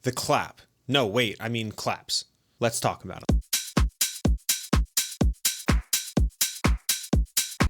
The clap. No, wait, I mean claps. Let's talk about them.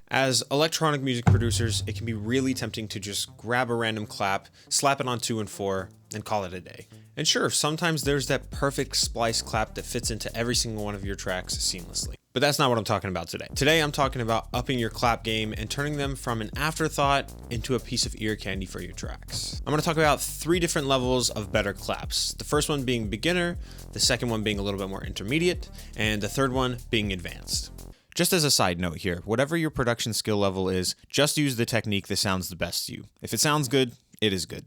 As electronic music producers, it can be really tempting to just grab a random clap, slap it on 2 and 4, and call it a day. And sure, sometimes there's that perfect splice clap that fits into every single one of your tracks seamlessly. But that's not what I'm talking about today. Today I'm talking about upping your clap game and turning them from an afterthought into a piece of ear candy for your tracks. I'm going to talk about 3 different levels of better claps. The first one being beginner, the second one being a little bit more intermediate, and the third one being advanced. Just as a side note here, whatever your production skill level is, just use the technique that sounds the best to you. If it sounds good, it is good.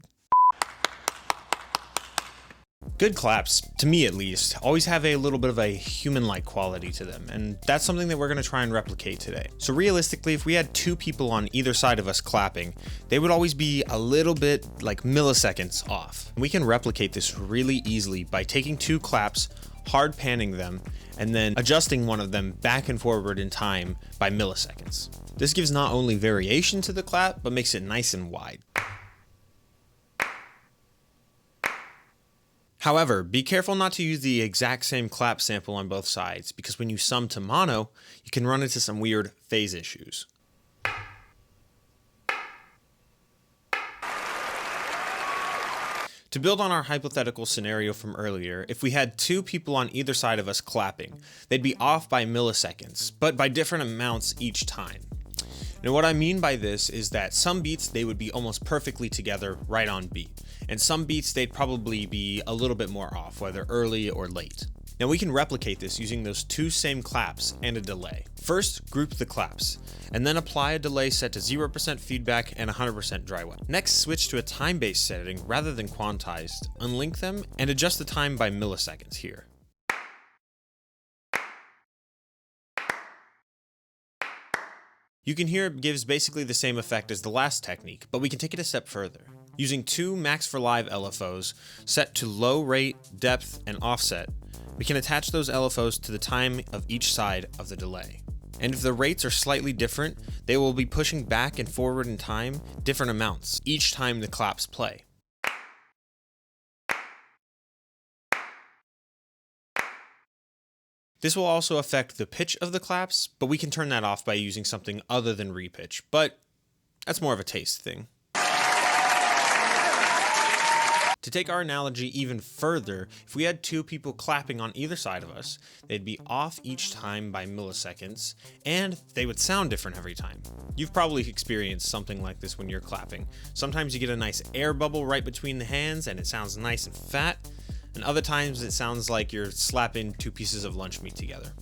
Good claps, to me at least, always have a little bit of a human-like quality to them, and that's something that we're going to try and replicate today. So realistically, if we had 2 people on either side of us clapping, they would always be a little bit like milliseconds off. We can replicate this really easily by taking 2 claps, hard panning them, and then adjusting one of them back and forward in time by milliseconds. This gives not only variation to the clap, but makes it nice and wide. However, be careful not to use the exact same clap sample on both sides, because when you sum to mono, you can run into some weird phase issues. To build on our hypothetical scenario from earlier, if we had 2 people on either side of us clapping, they'd be off by milliseconds, but by different amounts each time. Now what I mean by this is that some beats they would be almost perfectly together right on beat, and some beats they'd probably be a little bit more off, whether early or late. Now we can replicate this using those 2 same claps and a delay. First, group the claps, and then apply a delay set to 0% feedback and 100% dry wet. Next, switch to a time-based setting rather than quantized, unlink them, and adjust the time by milliseconds here. You can hear it gives basically the same effect as the last technique, but we can take it a step further. Using 2 Max for Live LFOs set to low rate, depth, and offset, we can attach those LFOs to the time of each side of the delay. And if the rates are slightly different, they will be pushing back and forward in time different amounts each time the claps play. This will also affect the pitch of the claps, but we can turn that off by using something other than repitch, but that's more of a taste thing. To take our analogy even further, if we had 2 people clapping on either side of us, they'd be off each time by milliseconds, and they would sound different every time. You've probably experienced something like this when you're clapping. Sometimes you get a nice air bubble right between the hands and it sounds nice and fat, and other times it sounds like you're slapping 2 pieces of lunch meat together.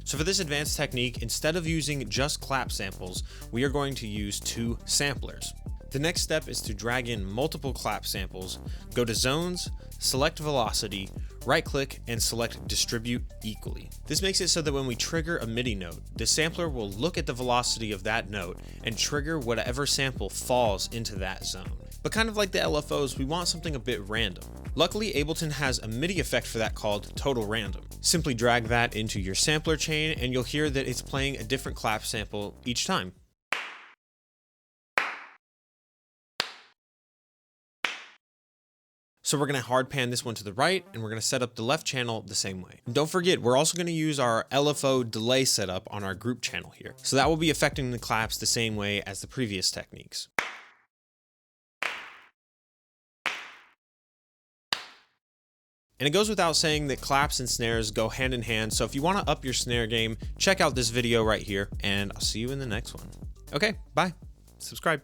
So for this advanced technique, instead of using just clap samples, we are going to use 2 samplers. The next step is to drag in multiple clap samples, go to zones, select velocity, right click, and select distribute equally. This makes it so that when we trigger a MIDI note, the sampler will look at the velocity of that note and trigger whatever sample falls into that zone. But kind of like the LFOs, we want something a bit random. Luckily, Ableton has a MIDI effect for that called Total Random. Simply drag that into your sampler chain and you'll hear that it's playing a different clap sample each time. So we're going to hard pan this one to the right, and we're going to set up the left channel the same way. And don't forget, we're also going to use our LFO delay setup on our group channel here. So that will be affecting the claps the same way as the previous techniques. And it goes without saying that claps and snares go hand in hand, so if you want to up your snare game, check out this video right here, and I'll see you in the next one. Okay, bye. Subscribe.